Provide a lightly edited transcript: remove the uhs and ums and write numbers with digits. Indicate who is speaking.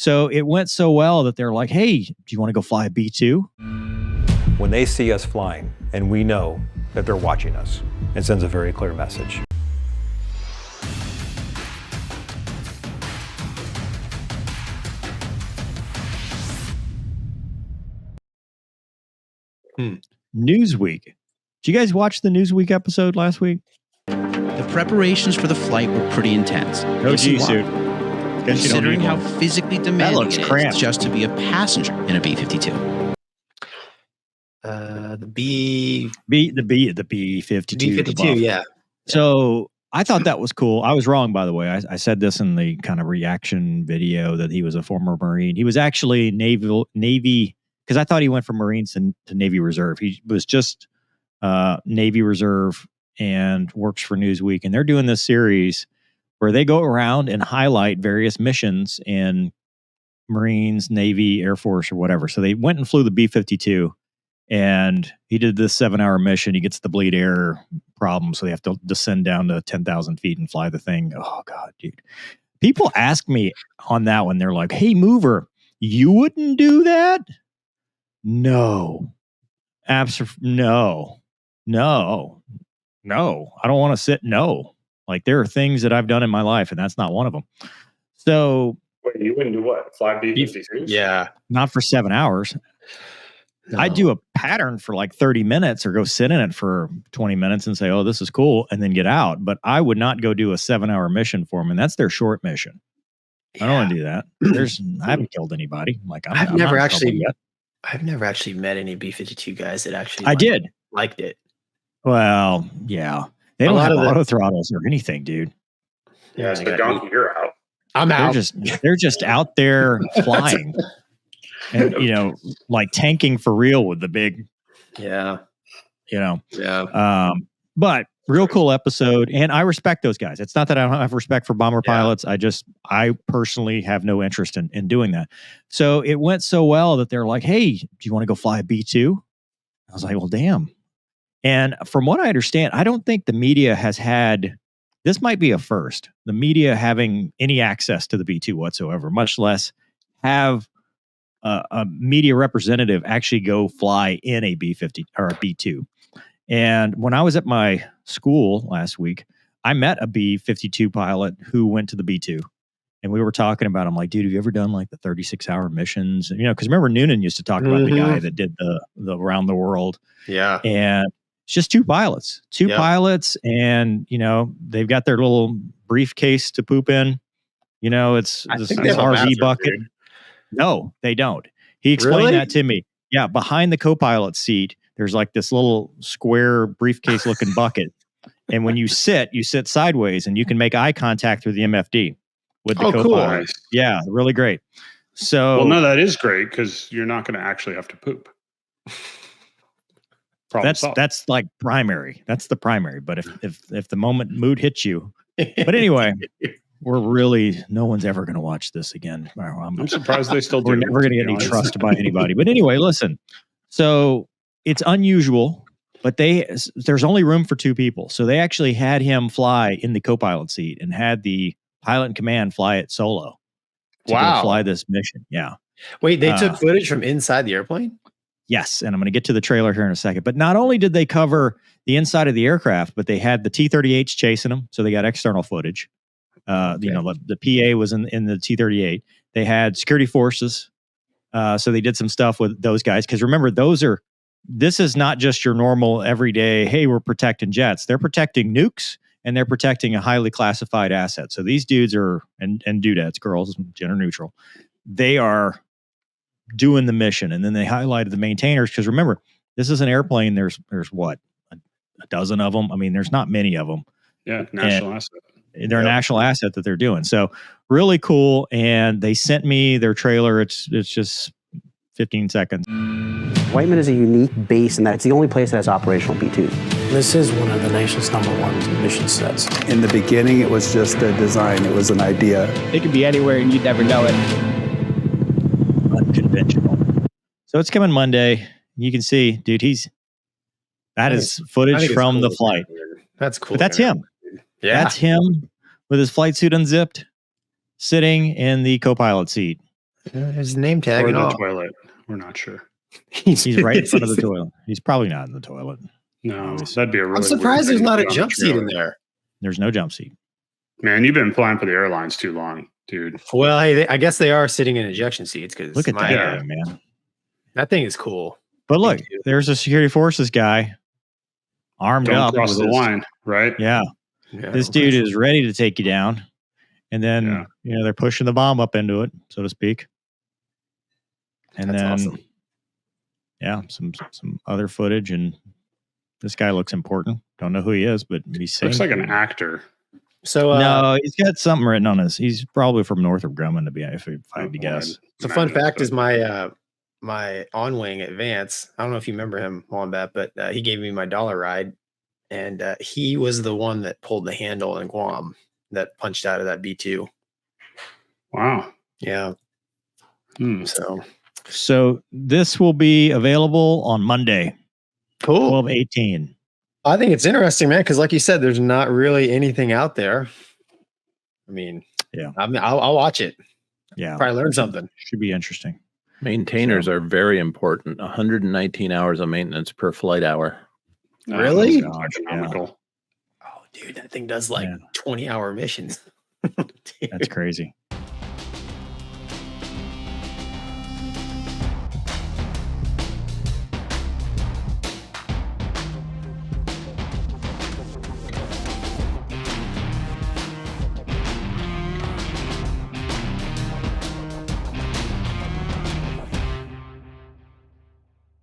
Speaker 1: So it went so well that they're like, hey, do you want to go fly a B-2?
Speaker 2: When they see us flying and we know that they're watching us, it sends a very clear message.
Speaker 1: Newsweek. Did you guys watch the Newsweek episode last week?
Speaker 3: The preparations for the flight were pretty intense.
Speaker 1: No G-suit.
Speaker 3: Considering how physically demanding
Speaker 1: looks
Speaker 3: it
Speaker 1: cramped.
Speaker 3: is just to be a passenger in a B-52.
Speaker 4: The B52,
Speaker 1: B-52.
Speaker 4: yeah.
Speaker 1: So I thought that was cool. I was wrong, by the way. I said this in the kind of reaction video that he was a former Marine. He was actually Navy, because I thought he went from Marines to Navy Reserve. He was just Navy Reserve and works for Newsweek. And they're doing this series where they go around and highlight various missions in Marines, Navy, Air Force, or whatever. So they went and flew the B-52. And he did this 7-hour mission. He gets the bleed air problem, so they have to descend down to 10,000 feet and fly the thing. Oh, God, dude. People ask me on that one, they're like, hey, mover, you wouldn't do that? No. No. I don't want to sit. No. Like, there are things that I've done in my life, and that's not one of them. So.
Speaker 5: Wait, you wouldn't do what? Fly B-52s?
Speaker 4: Yeah.
Speaker 1: Not for 7 hours.
Speaker 4: No.
Speaker 1: I do a pattern for like 30 minutes or go sit in it for 20 minutes and say, oh, this is cool, and then get out. But I would not go do a 7-hour mission for them. And that's their short mission. I don't want to do that. I haven't killed anybody. Like
Speaker 4: I've never actually met any B-52 guys that actually
Speaker 1: did
Speaker 4: liked it.
Speaker 1: Well, yeah. They don't have auto throttles or anything, dude.
Speaker 5: Yeah, it's the Gonky, you're out.
Speaker 4: I'm out.
Speaker 1: They're just out there flying. And, like tanking for real with the big, but real cool episode. And I respect those guys. It's not that I don't have respect for bomber pilots. I personally have no interest in doing that. So it went so well that they're like, hey, do you want to go fly a B-2? I was like, well, damn. And from what I understand, I don't think the media has had, this might be a first, the media having any access to the B-2 whatsoever, much less have a media representative actually go fly in a B-50 or a B-2. And when I was at my school last week, I met a B-52 pilot who went to the B-2. And we were talking about, I'm like, dude, have you ever done like the 36-hour missions? Because remember Noonan used to talk about the guy that did the around the world.
Speaker 4: Yeah.
Speaker 1: And it's just two pilots. Pilots, and, they've got their little briefcase to poop in. It's this RV bucket. Dude. No, they don't. He explained that to me. Yeah, behind the co-pilot seat, there's like this little square briefcase looking bucket. And when you sit sideways and you can make eye contact through the MFD with the co-pilot. Cool. Nice. Yeah, really great. So,
Speaker 5: well, no, that is great because you're not going to actually have to poop.
Speaker 1: That's like primary. That's the primary. But if the mood hits you, but anyway. No one's ever going to watch this again.
Speaker 5: I'm surprised they still do.
Speaker 1: We're never going to get any trust by anybody. But anyway, listen. So it's unusual, but there's only room for 2 people. So they actually had him fly in the co-pilot seat and had the pilot in command fly it solo. To go fly this mission. Yeah.
Speaker 4: Wait, they took footage from inside the airplane?
Speaker 1: Yes. And I'm going to get to the trailer here in a second. But not only did they cover the inside of the aircraft, but they had the T-38s chasing them. So they got external footage. The PA was in the T-38. They had security forces. So they did some stuff with those guys. Because remember, this is not just your normal everyday, hey, we're protecting jets. They're protecting nukes and they're protecting a highly classified asset. So these dudes are, and dudettes, girls, gender neutral, they are doing the mission. And then they highlighted the maintainers. Because remember, this is an airplane. There's what, a dozen of them? I mean, there's not many of them.
Speaker 5: Yeah, national asset.
Speaker 1: They're a national asset that they're doing. So really cool. And they sent me their trailer. It's just 15 seconds.
Speaker 6: Whiteman is a unique base in that it's the only place that has operational B-2s.
Speaker 7: This is one of the nation's #1 mission sets.
Speaker 8: In the beginning, it was just a design. It was an idea.
Speaker 9: It could be anywhere and you'd never know it.
Speaker 1: Unconventional. So it's coming Monday. You can see, dude, that is footage from the flight.
Speaker 4: That's cool.
Speaker 1: But that's him.
Speaker 4: Yeah.
Speaker 1: That's him with his flight suit unzipped, sitting in the co-pilot seat.
Speaker 10: His name
Speaker 5: Or
Speaker 10: tag and
Speaker 5: the
Speaker 10: all.
Speaker 5: toilet. We're not sure.
Speaker 1: He's right in front of the toilet. He's probably not in the toilet.
Speaker 5: No, that'd be a really
Speaker 10: I'm surprised
Speaker 5: weird
Speaker 10: there's
Speaker 5: thing
Speaker 10: not
Speaker 5: to
Speaker 10: a
Speaker 5: put on
Speaker 10: jump seat in
Speaker 5: trailer.
Speaker 10: there.
Speaker 1: There's no jump seat.
Speaker 5: Man, you've been flying for the airlines too long, dude.
Speaker 10: Well, hey, I guess they are sitting in ejection seats because
Speaker 1: Look at that thing, man.
Speaker 10: That thing is cool.
Speaker 1: But look, there's a security forces guy armed
Speaker 5: Don't
Speaker 1: up.
Speaker 5: cross
Speaker 1: with
Speaker 5: the
Speaker 1: his-
Speaker 5: line, right?
Speaker 1: Yeah. This dude is ready to take you down. And then, they're pushing the bomb up into it, so to speak. And
Speaker 10: That's
Speaker 1: then,
Speaker 10: awesome.
Speaker 1: some other footage. And this guy looks important. Don't know who he is, but he's saying.
Speaker 5: Looks like an actor.
Speaker 10: So
Speaker 1: no, he's got something written on his. He's probably from Northrop Grumman, to be if I had to guess.
Speaker 10: So fun fact is my my on-wing at Vance. I don't know if you remember him, Wombat, but he gave me my dollar ride, and he was the one that pulled the handle in Guam that punched out of that B-2.
Speaker 5: Wow.
Speaker 10: Yeah.
Speaker 1: So this will be available on Monday.
Speaker 10: Cool.
Speaker 1: 12/18.
Speaker 10: I think it's interesting, man, because like you said, there's not really anything out there. I mean, I'll watch it.
Speaker 1: Yeah,
Speaker 10: probably learn something.
Speaker 1: Should be interesting.
Speaker 11: Maintainers are very important. 119 hours of maintenance per flight hour.
Speaker 10: Really?
Speaker 5: Economical.
Speaker 10: Oh, dude, that thing does like 20-hour missions.
Speaker 1: That's crazy.